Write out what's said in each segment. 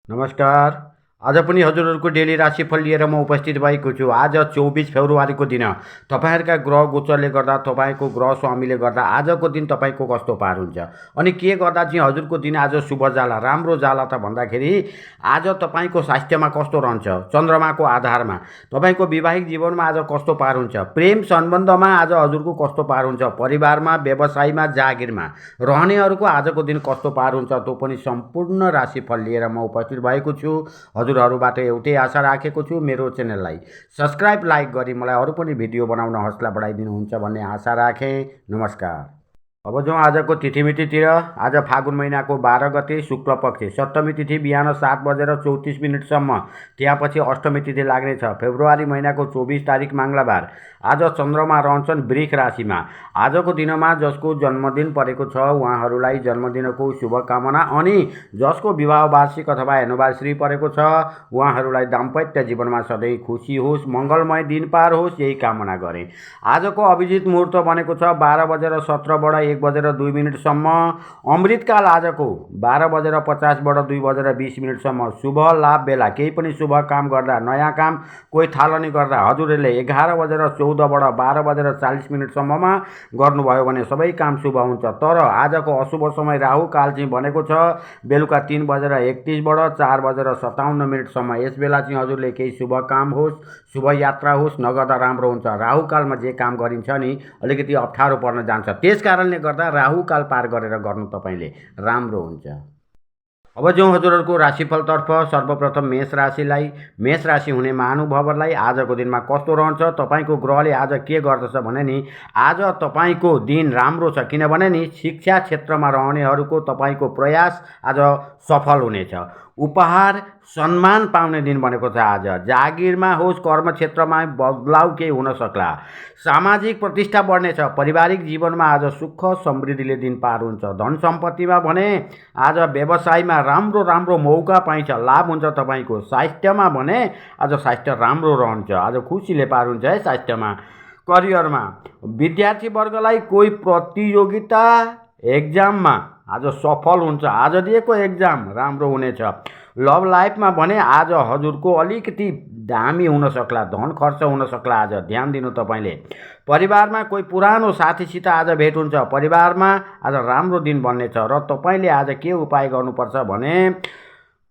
नमस्कार। आज पनि हजुरहरूको डेली राशिफल लिएर म उपस्थित भएको छु। आज 24 फेब्रुअरीको दिन तपाईँहरूका ग्रह गोचरले गर्दा तपाईँको ग्रह स्वामीले गर्दा आजको दिन तपाईँको कस्तो पार हुन्छ अनि के गर्दा चाहिँ हजुरको दिन आज शुभ जाला राम्रो जाला त भन्दाखेरि आज तपाईँको स्वास्थ्यमा कस्तो रहन्छ, चन्द्रमाको आधारमा तपाईँको वैवाहिक जीवनमा आज कस्तो पार हुन्छ, प्रेम सम्बन्धमा आज हजुरको कस्तो पार हुन्छ, परिवारमा, व्यवसायमा, जागिरमा रहनेहरूको आजको दिन कस्तो पार हुन्छ, त्यो पनि सम्पूर्ण राशिफल लिएर म उपस्थित भएको छु। हजुरहरूबाट एउटै आशा राखेको छु, मेरो च्यानललाई सब्सक्राइब लाइक गरी मलाई अरू पनि भिडियो बनाउन हौसला बढाइदिनुहुन्छ भन्ने आशा राखेँ। नमस्कार। अब जाउँ आजको तिथिमितितिर। आज फागुन महिनाको 12 गते शुक्ल पक्ष सप्तमी तिथि बिहान 7:34 त्यहाँपछि अष्टमी तिथि लाग्नेछ। फेब्रुअरी महिनाको 24 तारिक मङ्गलबार। आज चन्द्रमा रहन्छन् वृष राशिमा। आजको दिनमा जसको जन्मदिन परेको छ उहाँहरूलाई जन्मदिनको शुभकामना अनि जसको विवाह वार्षिक अथवा एनिभर्सरी परेको छ उहाँहरूलाई दाम्पत्य जीवनमा सधैँ खुसी होस्, मङ्गलमय दिन पार होस्, यही कामना गरेँ। आजको अभिजित मुहुर्त बनेको छ 12:17 1 2 मिनटसम्म। अमृतकाल आजको 12:50 2 20 शुभ लाभ बेला केही पनि शुभ काम गर्दा, नयाँ काम कोही थालनी गर्दा हजुरहरूले 11:14 12:40 गर्नुभयो भने सबै काम शुभ हुन्छ। तर आजको अशुभ समय राहु काल चाहिँ बनेको छ बेलुका 3:31 4:57 यस बेला चाहिँ हजुरले केही शुभ काम होस्, शुभ यात्रा होस् नगर्दा राम्रो हुन्छ। राहु कालमा जे काम गरिन्छ नि अलिकति अप्ठ्यारो पर्न जान्छ, त्यस कारणले गर्दा राहु काल पार गरेर गर्नु तपाईँले राम्रो हुन्छ। अब जाउँ हजुरहरूको राशिफलतर्फ। सर्वप्रथम मेष राशिलाई, मेष राशि हुने महानुभावहरूलाई आजको दिनमा कस्तो रहन्छ, तपाईँको ग्रहले आज के गर्दछ भने नि आज तपाईँको दिन राम्रो छ। किनभने नि शिक्षा क्षेत्रमा रहनेहरूको तपाईँको प्रयास आज सफल हुनेछ। उपहार सम्मान पाउने दिन बनेको छ आज। जागिरमा होस्, कर्मक्षेत्रमा बदलाव केही हुन सक्ला। सामाजिक प्रतिष्ठा बढ्नेछ। पारिवारिक जीवनमा आज सुख समृद्धिले दिन पार हुन्छ। धन सम्पत्तिमा भने आज व्यवसायमा राम्रो राम्रो मौका पाइन्छ, लाभ हुन्छ तपाईँको। स्वास्थ्यमा भने आज स्वास्थ्य राम्रो रहन्छ, आज खुसीले पार हुन्छ है स्वास्थ्यमा। करियरमा विद्यार्थी वर्गलाई कोही प्रतियोगिता एक्जाममा आज सफल हुन्छ, आज दिएको एक्जाम राम्रो हुनेछ। लभ लाइफमा भने आज हजुरको अलिकति दामी हुन सक्ला, धन खर्च हुन सक्ला, आज ध्यान दिनु तपाईँले। परिवारमा कोही पुरानो साथीसित आज भेट हुन्छ, परिवारमा आज राम्रो दिन बन्नेछ। र तपाईँले आज के उपाय गर्नुपर्छ भने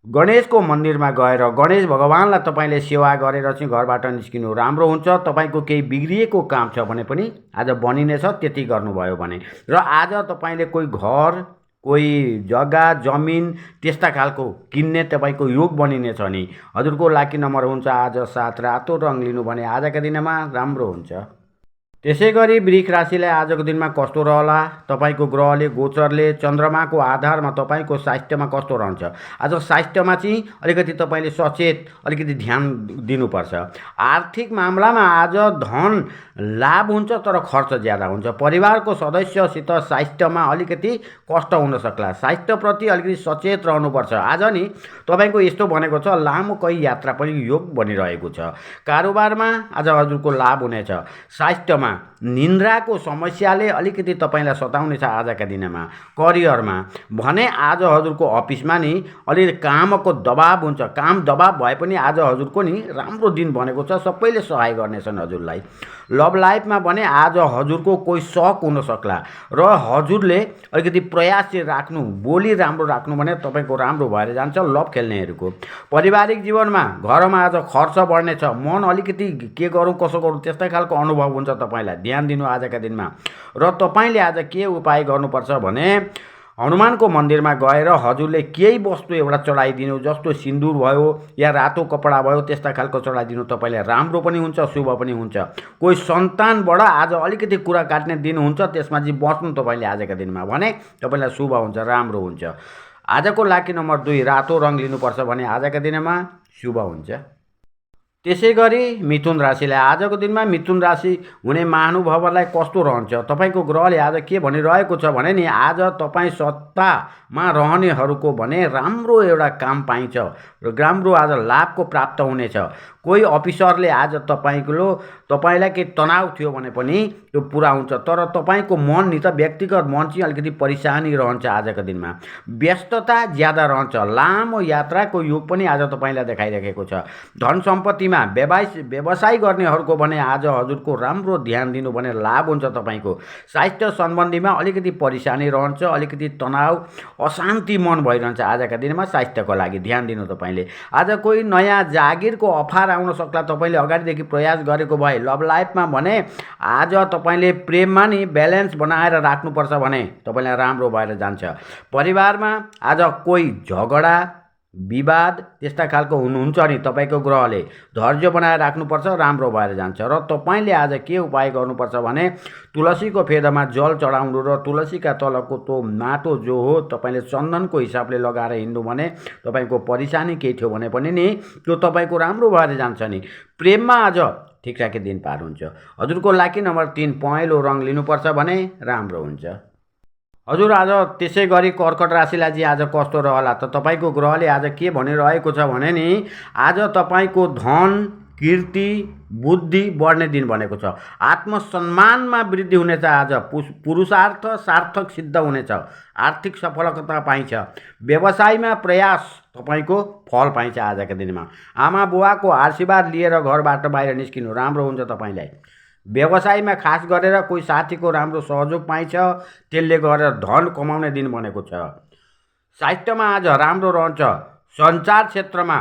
गणेशको मन्दिरमा गएर गणेश भगवानलाई तपाईँले सेवा गरेर चाहिँ घरबाट निस्किनु राम्रो हुन्छ। तपाईँको केही बिग्रिएको काम छ भने पनि आज बनिनेछ, त्यति गर्नुभयो भने। र आज तपाईँले कोही घर, कोही जग्गा जमिन त्यस्ता खालको किन्ने तपाईँको योग बनिनेछ नि। हजुरको लाकी नम्बर हुन्छ आज 7, रातो रङ लिनु भने आजका दिनमा राम्रो हुन्छ। त्यसै गरी वृष राशिलाई आजको दिनमा कस्तो रहला, तपाईँको ग्रहले गोचरले चन्द्रमाको आधारमा तपाईँको स्वास्थ्यमा कस्तो रहन्छ। आज स्वास्थ्यमा चाहिँ अलिकति तपाईँले सचेत अलिकति ध्यान दिनुपर्छ। आर्थिक मामलामा आज धन लाभ हुन्छ तर खर्च ज्यादा हुन्छ। परिवारको सदस्यसित स्वास्थ्यमा अलिकति कष्ट हुन सक्ला, स्वास्थ्यप्रति अलिकति सचेत रहनुपर्छ। आज नि तपाईँको यस्तो बनेको छ लामो कहीँ यात्रा पनि योग बनिरहेको छ। कारोबारमा आज हजुरको लाभ हुनेछ। स्वास्थ्यमा निन्द्राको समस्याले अलिकति तपाईँलाई सताउनेछ आजका दिनमा। करियरमा भने आज हजुरको अफिसमा नि अलिकति कामको दबाब हुन्छ, काम दबाब भए पनि आज हजुरको नि राम्रो दिन बनेको छ, सबैले सहाय गर्नेछन् हजुरलाई। लभ लाइफमा भने आज हजुरको कोही सक हुन सक्ला र हजुरले अलिकति प्रयास चाहिँ राख्नु, बोली राम्रो राख्नु भने तपाईँको राम्रो भएर जान्छ लभ खेल्नेहरूको। पारिवारिक जीवनमा घरमा आज खर्च बढ्नेछ, मन अलिकति के गरौँ कसो गरौँ त्यस्तै खालको अनुभव हुन्छ तपाईँलाई, ध्यान दिनु आजका दिनमा। र तपाईँले आज के उपाय गर्नुपर्छ भने हनुमानको मन्दिरमा गएर हजुरले केही वस्तु एउटा चढाइदिनु, जस्तो सिन्दुर भयो या रातो कपडा भयो त्यस्ता खालको चढाइदिनु, तपाईँलाई राम्रो पनि हुन्छ, शुभ पनि हुन्छ। कोही सन्तानबाट आज अलिकति कुरा काट्ने दिन हुन्छ, त्यसमा चाहिँ बस्नु तपाईँले आजका दिनमा भने तपाईँलाई शुभ हुन्छ, राम्रो हुन्छ। आजको लाकी नम्बर 2 रातो रङ लिनुपर्छ भने आजका दिनमा शुभ हुन्छ। त्यसै गरी मिथुन राशिलाई आजको दिनमा मिथुन राशि हुने महानुभावहरूलाई कस्तो रहन्छ? तपाईँको ग्रहले आज के भनिरहेको छ भने नि, आज तपाईँ सत्तामा रहनेहरूको भने राम्रो एउटा काम पाइन्छ र राम्रो आज लाभको प्राप्त हुनेछ। कोही अफिसरले आज तपाईँलाई केही तनाव थियो भने पनि त्यो पुरा हुन्छ, तर तपाईँको मन नि त व्यक्तिगत मन चाहिँ अलिकति परेशानी रहन्छ आजको दिनमा। व्यस्तता ज्यादा रहन्छ। लामो यात्राको योग पनि आज तपाईँलाई देखाइरहेको छ। धन सम्पत्तिमा व्यवसाय गर्नेहरूको भने आज हजुरको राम्रो ध्यान दिनु भने लाभ हुन्छ। तपाईँको स्वास्थ्य सम्बन्धीमा अलिकति परेशानी रहन्छ, अलिकति तनाव अशान्ति मन भइरहन्छ आजका दिनमा। स्वास्थ्यको लागि ध्यान दिनु तपाईँले। आज कोही नयाँ जागिरको अफर आउन सक्ला, तपाईँले अगाडिदेखि प्रयास गरेको भए। लभ लाइफमा भने आज तपाईँले प्रेममा नि ब्यालेन्स बनाएर राख्नुपर्छ भने तपाईँलाई राम्रो भएर जान्छ। परिवारमा आज कोही झगडा विवाद त्यस्ता खालको हुनुहुन्छ नि, तपाईँको ग्रहले धैर्य बनाएर राख्नुपर्छ, राम्रो भएर जान्छ। र तपाईँले आज के उपाय गर्नुपर्छ भने तुलसीको फेदामा जल चढाउनु र तुलसीका तलको त्यो माटो जो हो तपाईँले चन्दनको हिसाबले लगाएर हिँड्नु भने तपाईँको परेशानी केही थियो भने पनि नि त्यो तपाईँको राम्रो भएर जान्छ नि। प्रेममा आज ठिकठाकै दिन पार हुन्छ। हजुरको लागि नम्बर 3 पहेँलो रङ लिनुपर्छ भने राम्रो हुन्छ। हजुर आज त्यसै गरी कर्कट राशिलाई चाहिँ आज कस्तो रहला त? तपाईँको ग्रहले आज के भनिरहेको छ भने नि, आज तपाईँको धन कीर्ति बुद्धि बढ्ने दिन भनेको छ। आत्मसम्मानमा वृद्धि हुनेछ। आज पुरुषार्थ सार्थक सिद्ध हुनेछ। आर्थिक सफलता पाइन्छ। व्यवसायमा प्रयास तपाईँको फल पाइन्छ आजका दिनमा। आमा बुवाको आशीर्वाद लिएर घरबाट बाहिर निस्किनु राम्रो हुन्छ तपाईँलाई। व्यवसायमा खास गरेर कोही साथीको राम्रो सहयोग पाइन्छ, त्यसले गरेर धन कमाउने दिन बनेको छ। साहित्यमा आज राम्रो रहन्छ। सञ्चार क्षेत्रमा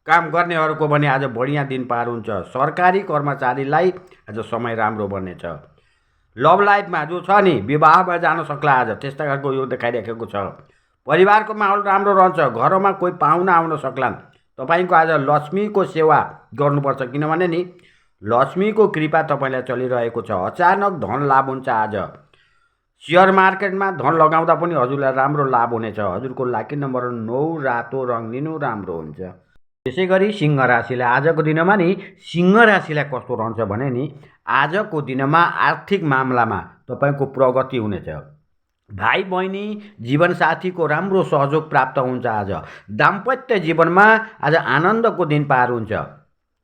काम गर्नेहरूको भने आज बढिया दिन पार हुन्छ। सरकारी कर्मचारीलाई आज समय राम्रो बन्नेछ। लभ लाइफमा जो छ नि, विवाहमा जान सक्ला आज, त्यस्ता खालको यो देखाइरहेको छ। परिवारको माहौल राम्रो रहन्छ। घरमा कोही पाहुना आउन सक्लान्। तपाईँको आज लक्ष्मीको सेवा गर्नुपर्छ, किनभने नि लक्ष्मीको कृपा तपाईँलाई चलिरहेको छ। अचानक धन लाभ हुन्छ आज। सेयर मार्केटमा धन लगाउँदा पनि हजुरलाई राम्रो लाभ हुनेछ। हजुरको लागि नम्बर 9 रातो रङ लिनु राम्रो हुन्छ। त्यसै गरी सिंह राशिलाई आजको दिनमा नि सिंह राशिलाई कस्तो रहन्छ भने नि, आजको दिनमा आर्थिक मामलामा तपाईँको प्रगति हुनेछ। भाइ बहिनी जीवनसाथीको राम्रो सहयोग प्राप्त हुन्छ। आज दाम्पत्य जीवनमा आज आनन्दको दिन पार हुन्छ।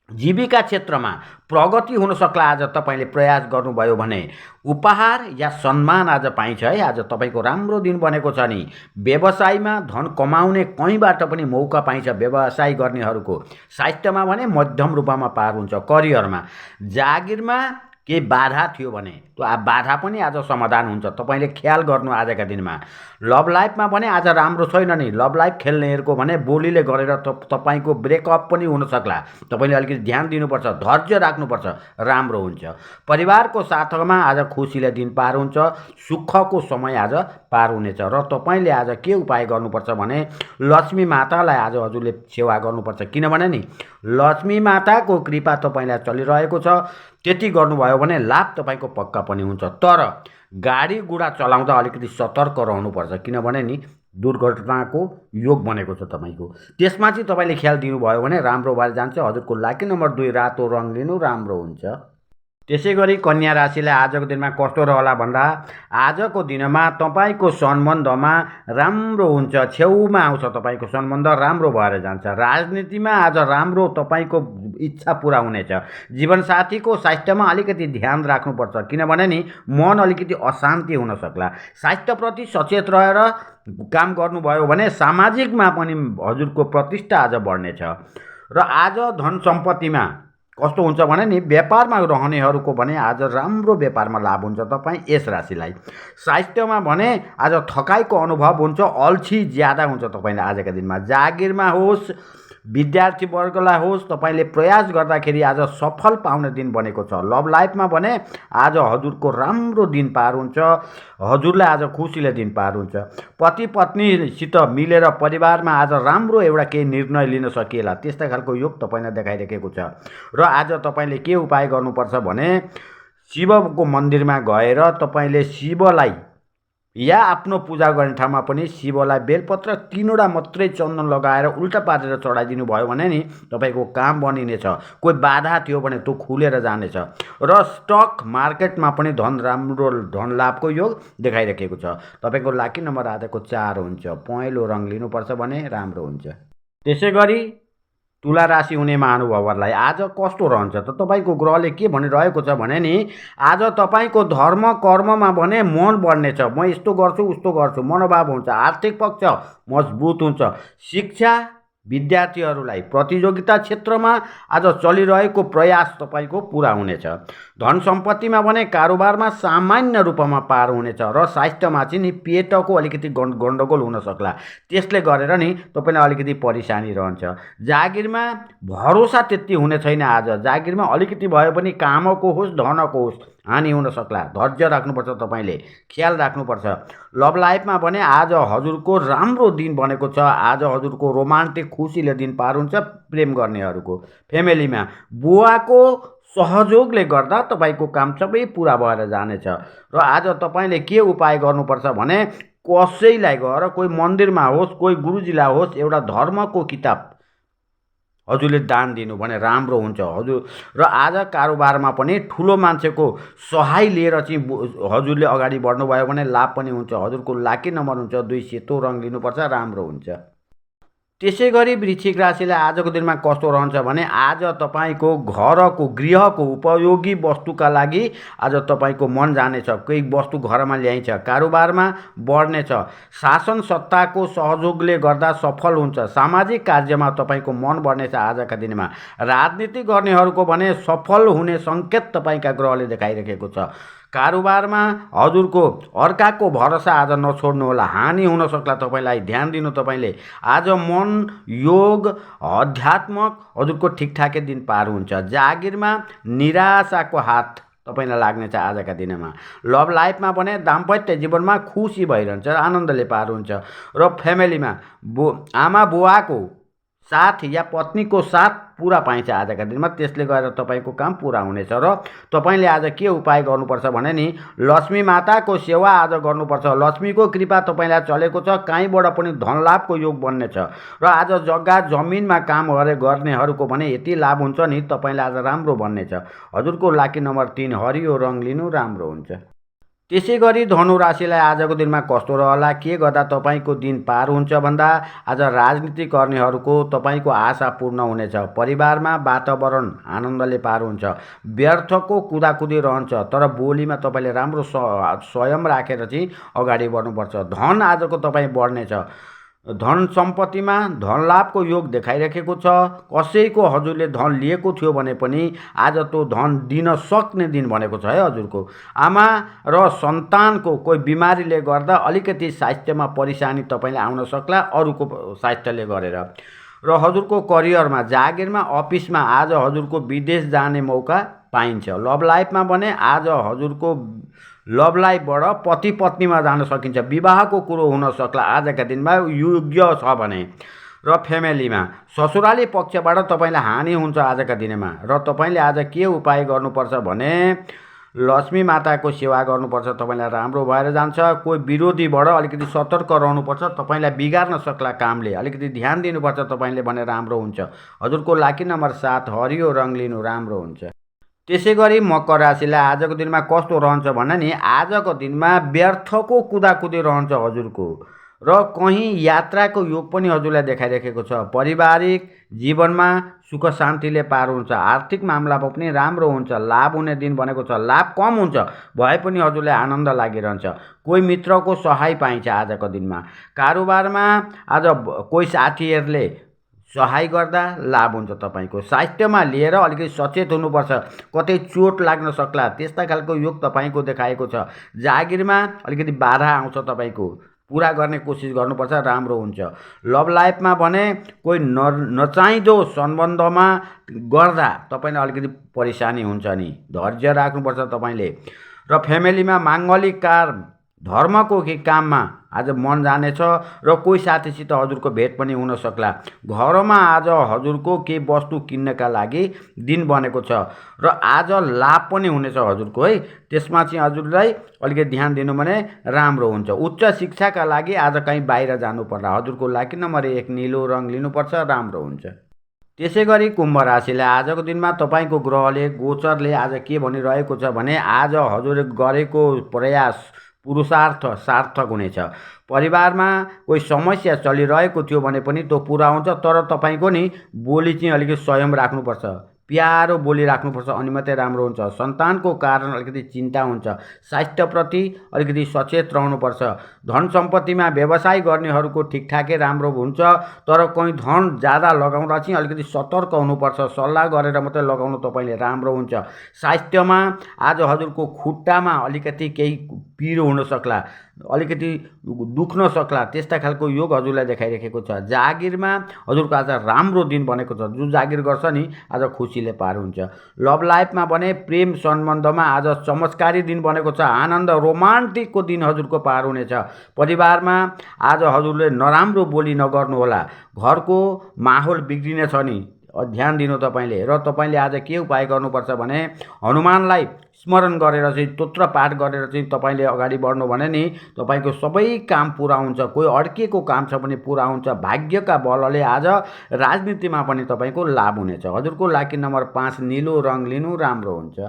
जीविका क्षेत्रमा प्रगति हुन सक्ला। आज तपाईँले प्रयास गर्नुभयो भने उपहार या सम्मान आज पाइन्छ है। आज तपाईँको राम्रो दिन बनेको छ नि। व्यवसायमा धन कमाउने कहीँबाट पनि मौका पाइन्छ व्यवसाय गर्नेहरूको। स्वास्थ्यमा भने मध्यम रूपमा पार हुन्छ। करियरमा जागिरमा केही बाधा थियो भने त्यो बाधा पनि आज समाधान हुन्छ। तपाईँले ख्याल गर्नु आजका दिनमा। लभ लाइफमा भने आज राम्रो छैन नि। लभ लाइफ खेल्नेहरूको भने बोलीले गरेर तपाईँको ब्रेकअप पनि हुन सक्ला। तपाईँले अलिकति ध्यान दिनुपर्छ, धैर्य राख्नुपर्छ, राम्रो हुन्छ। परिवारको साथमा आज खुसीले दिन पार हुन्छ। सुखको समय आज पार हुनेछ। र तपाईँले आज के उपाय गर्नुपर्छ भने लक्ष्मी मातालाई आज हजुरले सेवा गर्नुपर्छ, किनभने नि लक्ष्मी माताको कृपा तपाईँलाई चलिरहेको छ। त्यति गर्नुभयो भने लाभ तपाईँको पक्का पनि हुन्छ। तर गाडी गुडा चलाउँदा अलिकति सतर्क रहनुपर्छ, किनभने नि दुर्घटनाको योग बनेको छ तपाईँको। त्यसमा चाहिँ तपाईँले ख्याल दिनुभयो भने राम्रो भएर जान्छ। हजुरको लागि नम्बर 2 रातो रङ लिनु राम्रो हुन्छ। त्यसै गरी कन्या राशिलाई आजको दिनमा कस्तो रहला भन्दा, आजको दिनमा तपाईँको सम्बन्धमा राम्रो हुन्छ। छेउमा आउँछ तपाईँको सम्बन्ध, राम्रो भएर जान्छ। राजनीतिमा आज राम्रो तपाईँको इच्छा पुरा हुनेछ। जीवनसाथीको स्वास्थ्यमा अलिकति ध्यान राख्नुपर्छ, किनभने नि मन अलिकति अशान्ति हुन सक्ला। स्वास्थ्यप्रति सचेत रहेर काम गर्नुभयो भने सामाजिकमा पनि हजुरको प्रतिष्ठा आज बढ्नेछ। र आज धन सम्पत्तिमा कस्तो हुन्छ भने नि व्यापारमा रहनेहरूको भने आज राम्रो व्यापारमा लाभ हुन्छ तपाईँ यस राशिलाई। स्वास्थ्यमा भने आज थकाइको अनुभव हुन्छ, अल्छी ज्यादा हुन्छ तपाईँलाई आजका दिनमा। जागिरमा होस् विद्यार्थी वर्गलाई होस्, तपाईँले प्रयास गर्दाखेरि आज सफल पाउने दिन बनेको छ। लभ लाइफमा भने आज हजुरको राम्रो दिन पार हुन्छ। हजुरलाई आज खुसीले दिन पार हुन्छ। पति पत्नीसित मिलेर परिवारमा आज राम्रो एउटा केही निर्णय लिन सकिएला, त्यस्ता खालको योग तपाईँलाई देखाइरहेको छ। र आज तपाईँले के उपाय गर्नुपर्छ भने शिवको मन्दिरमा गएर तपाईँले शिवलाई या आफ्नो पूजा गर्ने ठाउँमा पनि शिवलाई बेलपत्र 3वटा मात्रै चन्दन लगाएर उल्टा पारेर चढाइदिनु भयो भने नि तपाईँको काम बनिनेछ। कोही बाधा थियो भने त्यो खुलेर जानेछ र स्टक मार्केटमा पनि धन लाभको योग देखाइरहेको छ। तपाईँको लाकी नम्बर आजको 4 हुन्छ। पहेँलो रङ लिनुपर्छ भने राम्रो हुन्छ। त्यसै गरी तुला राशि हुने महानुभावहरूलाई आज कस्तो रहन्छ त तपाईँको ग्रहले के भनिरहेको छ भने नि आज तपाईँको धर्म कर्ममा भने मन बढ्नेछ। म यस्तो गर्छु उस्तो गर्छु मनोभाव हुन्छ। आर्थिक पक्ष मजबुत हुन्छ। शिक्षा विद्यार्थीहरूलाई प्रतियोगिता क्षेत्रमा आज चलिरहेको प्रयास तपाईँको पुरा हुनेछ। धन सम्पत्तिमा भने कारोबारमा सामान्य रूपमा पार हुनेछ र स्वास्थ्यमा चाहिँ नि पेटको अलिकति गण्डगोल हुन सक्ला। त्यसले गरेर नि तपाईँलाई अलिकति परेशानी रहन्छ। जागिरमा भरोसा त्यति हुने छैन। आज जागिरमा अलिकति भए पनि कामको होस् धनको होस् हानि हुन सक्ला। धैर्य राख्नुपर्छ। तपाईँले ख्याल राख्नुपर्छ। लभ लाइफमा भने आज हजुरको राम्रो दिन बनेको छ। आज हजुरको रोमान्टिक खुसीले दिन पार हुन्छ प्रेम गर्नेहरूको। फ्यामिलीमा बुवाको सहयोगले गर्दा तपाईँको काम सबै पुरा भएर जानेछ र आज तपाईँले के उपाय गर्नुपर्छ भने कसैलाई गएर कोही मन्दिरमा होस् कोही गुरुजीलाई होस् एउटा धर्मको किताब हजुरले दान दिनु भने राम्रो हुन्छ हजुर। र आज कारोबारमा पनि ठुलो मान्छेको सहाय लिएर चाहिँ हजुरले अगाडि बढ्नुभयो भने लाभ पनि हुन्छ। हजुरको लाकी नम्बर हुन्छ 2। सेतो रङ लिनुपर्छ राम्रो हुन्छ। त्यसै गरी वृश्चिक राशिलाई आजको दिनमा कस्तो रहन्छ भने आज तपाईँको घरको गृहको उपयोगी वस्तुका लागि आज तपाईँको मन जानेछ। कोही वस्तु घरमा ल्याइन्छ। कारोबारमा बढ्नेछ। शासन सत्ताको सहयोगले गर्दा सफल हुन्छ। सामाजिक कार्यमा तपाईँको मन बढ्नेछ आजका दिनमा। राजनीति गर्नेहरूको भने सफल हुने सङ्केत तपाईँका ग्रहले देखाइरहेको छ। कारोबारमा हजुरको अर्काको भरोसा आज नछोड्नुहोला। हानि हुन सक्ला तपाईँलाई। ध्यान दिनु तपाईँले। आज मन योग अध्यात्मक हजुरको ठिकठाकै दिन पार हुन्छ। जागिरमा निराशाको हात तपाईँलाई लाग्नेछ आजका दिनमा। लभ लाइफमा भने दाम्पत्य जीवनमा खुसी भइरहन्छ आनन्दले पार हुन्छ। र फ्यामिलीमा आमा बुवाको साथ या पत्नीको साथ पुरा पाइन्छ आजका दिनमा। त्यसले गर्दा तपाईँको काम पुरा हुनेछ र तपाईँले आज के उपाय गर्नुपर्छ भने नि लक्ष्मी माताको सेवा आज गर्नुपर्छ। लक्ष्मीको कृपा तपाईँलाई चलेको छ। कहीँबाट पनि धन लाभको योग बन्नेछ र आज जग्गा जमिनमा काम गर्नेहरूको भने यति लाभ हुन्छ नि तपाईँलाई आज राम्रो बन्नेछ। हजुरको लाकी नम्बर 3 हरियो रङ लिनु राम्रो हुन्छ। त्यसै गरी धनु राशिलाई आजको दिनमा कस्तो रहला के गर्दा तपाईँको दिन पार हुन्छ भन्दा आज राजनीति गर्नेहरूको तपाईँको आशा पूर्ण हुनेछ। परिवारमा वातावरण आनन्दले पार हुन्छ। व्यर्थको कुदाकुदी रहन्छ तर बोलीमा तपाईँले राम्रो संयम राखेर चाहिँ अगाडि बढ्नुपर्छ। धन आजको तपाईँ बढ्नेछ। धन सम्पत्तिमा धन लाभको योग देखाइरहेको छ। कसैको हजुरले धन लिएको थियो भने पनि आज त्यो धन दिन सक्ने दिन भनेको छ है हजुरको। आमा र सन्तानको कोही बिमारीले गर्दा अलिकति स्वास्थ्यमा परेशानी तपाईँलाई आउन सक्ला अरूको स्वास्थ्यले गरेर। र हजुरको करियरमा जागिरमा अफिसमा आज हजुरको विदेश जाने मौका पाइन्छ। लभ लाइफमा भने आज हजुरको लभ लाइफबाट पति पत्नीमा जान सकिन्छ। विवाहको कुरो हुन सक्ला आजका दिनमा योग्य छ भने। र फ्यामिलीमा ससुराली पक्षबाट तपाईँलाई हानि हुन्छ आजका दिनमा। र तपाईँले आज के उपाय गर्नुपर्छ भने लक्ष्मी माताको सेवा गर्नुपर्छ। तपाईँलाई राम्रो भएर जान्छ। कोही विरोधीबाट अलिकति सतर्क रहनुपर्छ। तपाईँलाई बिगार्न सक्ला कामले। अलिकति ध्यान दिनुपर्छ तपाईँले भने राम्रो हुन्छ। हजुरको लाकी नम्बर 7 हरियो रङ लिनु राम्रो हुन्छ। त्यसै गरी मकर राशिलाई आजको दिनमा कस्तो रहन्छ भन्दा नि आजको दिनमा व्यर्थको कुदाकुदी रहन्छ हजुरको र कहीँ यात्राको योग पनि हजुरलाई देखाइरहेको छ। पारिवारिक जीवनमा सुख शान्तिले पार हुन्छ। आर्थिक मामलामा पनि राम्रो हुन्छ। लाभ हुने दिन भनेको छ। लाभ कम हुन्छ भए पनि हजुरलाई आनन्द लागिरहन्छ। कोही मित्रको सहाय पाइन्छ आजको दिनमा। कारोबारमा आज कोही साथीहरूले सहाय गर्दा लाभ हुन्छ तपाईँको। स्वास्थ्यमा लिएर अलिकति सचेत हुनुपर्छ। कतै चोट लाग्न सक्ला त्यस्ता खालको योग तपाईँको देखाएको छ। जागिरमा अलिकति बाधा आउँछ तपाईँको। पुरा गर्ने कोसिस गर्नुपर्छ राम्रो हुन्छ। लभ लाइफमा भने कोही नचाहिँदो सम्बन्धमा गर्दा तपाईँलाई अलिकति परेशानी हुन्छ नि। धैर्य राख्नुपर्छ तपाईँले। र फ्यामिलीमा माङ्गलिक कार्य धर्मको के काममा आज मन जानेछ र कोही साथीसित हजुरको भेट पनि हुन सक्ला। घरमा आज हजुरको केही वस्तु किन्नका लागि दिन बनेको छ र आज लाभ पनि हुनेछ हजुरको है। त्यसमा चाहिँ हजुरलाई अलिकति ध्यान दिनु भने राम्रो हुन्छ। उच्च शिक्षाका लागि आज कहीँ बाहिर जानु पर्ला हजुरको लागि नम्बर 1 नीलो रङ लिनुपर्छ, राम्रो हुन्छ। त्यसै गरी कुम्भ राशिले आजको दिनमा तपाईँको ग्रहले गोचरले आज के भनिरहेको छ भने आज हजुरले गरेको प्रयास पुरुषार्थ सार्थक हुनेछ। परिवारमा कोही समस्या चलिरहेको थियो भने पनि त्यो पुरा हुन्छ, तर तपाईँको नि बोली चाहिँ अलिकति संयम राख्नुपर्छ, प्यारो बोली राख्नुपर्छ, अनि मात्रै राम्रो हुन्छ। सन्तानको कारण अलिकति चिन्ता हुन्छ, स्वास्थ्यप्रति अलिकति सचेत रहनुपर्छ। धन सम्पत्तिमा व्यवसाय गर्नेहरूको ठिकठाकै राम्रो हुन्छ, तर कहीँ धन ज्यादा लगाउँदा चाहिँ अलिकति सतर्क हुनुपर्छ, सल्लाह गरेर मात्रै लगाउनु तपाईँले राम्रो हुन्छ। स्वास्थ्यमा आज हजुरको खुट्टामा अलिकति केही पिरो हुन सक्ला, अलिकति दुख्न सक्ला, त्यस्ता खालको योग हजुरलाई देखाइरहेको छ। जागिरमा हजुरको आज राम्रो दिन बनेको छ, जो जागिर गर्छ नि आज खुसीले पार हुन्छ। लभ लाइफमा भने प्रेम सम्बन्धमा आज चमत्कारी दिन बनेको छ, आनन्द रोमान्टिकको दिन हजुरको पार हुनेछ। परिवारमा आज हजुरले नराम्रो बोली नगर्नुहोला, घरको माहौल बिग्रिनेछ नि, ध्यान दिनु तपाईँले। र तपाईँले आज के उपाय गर्नुपर्छ भने हनुमानलाई स्मरण गरेर चाहिँ स्तोत्र पाठ गरेर चाहिँ तपाईँले अगाडि बढ्नु भने नि तपाईँको सबै काम पुरा हुन्छ। कोही अड्किएको काम छ भने पुरा हुन्छ। भाग्यका बलले आज राजनीतिमा पनि तपाईँको लाभ हुनेछ। हजुरको लाकी नम्बर 5 नीलो रङ लिनु, राम्रो हुन्छ।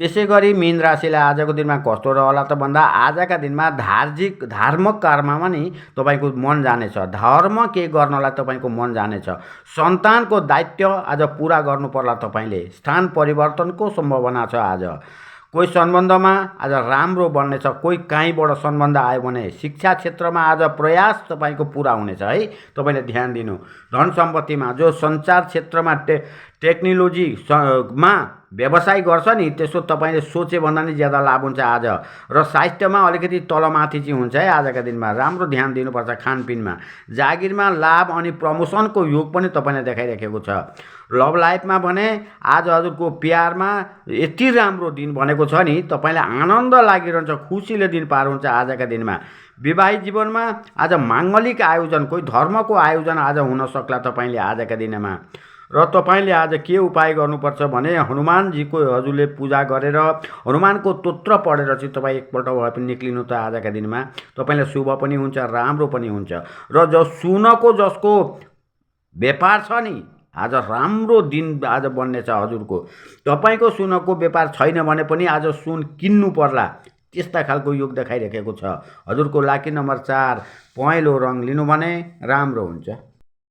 त्यसै गरी मीन राशिले आजको दिनमा कस्तो रहला त भन्दा आजका दिनमा धार्मिक कर्ममा नि तपाईँको मन जानेछ, धर्म के गर्नलाई तपाईँको मन जानेछ। सन्तानको दायित्व आज पुरा गर्नु पर्ला तपाईँले, स्थान परिवर्तनको सम्भावना छ। आज कोही सम्बन्धमा आज राम्रो बन्नेछ, कोही कहीँबाट सम्बन्ध आयो भने शिक्षा क्षेत्रमा आज प्रयास तपाईँको पुरा हुनेछ है, तपाईँले ध्यान दिनु। धन सम्पत्तिमा जो सञ्चार क्षेत्रमा टेक्नोलोजीमा व्यवसाय गर्छ नि त्यसो तपाईँले सोचे भन्दा नि ज्यादा लाभ हुन्छ आज। र स्वास्थ्यमा अलिकति तलमाथि चाहिँ हुन्छ है आजका दिनमा, राम्रो ध्यान दिनुपर्छ खानपिनमा। जागिरमा लाभ अनि प्रमोसनको योग पनि तपाईँले देखाइरहेको छ। लभ लाइफमा भने आज हजुरको प्यारमा यति राम्रो दिन बनेको छ नि, तपाईँलाई आनन्द लागिरहन्छ, खुसीले दिन पार हुन्छ आजका दिनमा। विवाहित जीवनमा आज माङ्गलिक आयोजन, कोही धर्मको आयोजन आज हुन सक्ला तपाईँले आजका दिनमा। र तपाईँले आज के उपाय गर्नुपर्छ भने हनुमानजीको हजुरले पूजा गरेर हनुमानको स्तोत्र पढेर चाहिँ तपाईँ एकपल्ट भए पनि निक्लिनु त आजका दिनमा तपाईँलाई शुभ पनि हुन्छ, राम्रो पनि हुन्छ। र सुनको जसको व्यापार छ नि आज राम्रो दिन आज बन्नेछ हजुरको। तपाईँको सुनको व्यापार छैन भने पनि आज सुन किन्नु पर्ला, त्यस्ता खालको योग देखाइरहेको छ। हजुरको लाकी नम्बर 4 पहेँलो रङ लिनु भने राम्रो हुन्छ।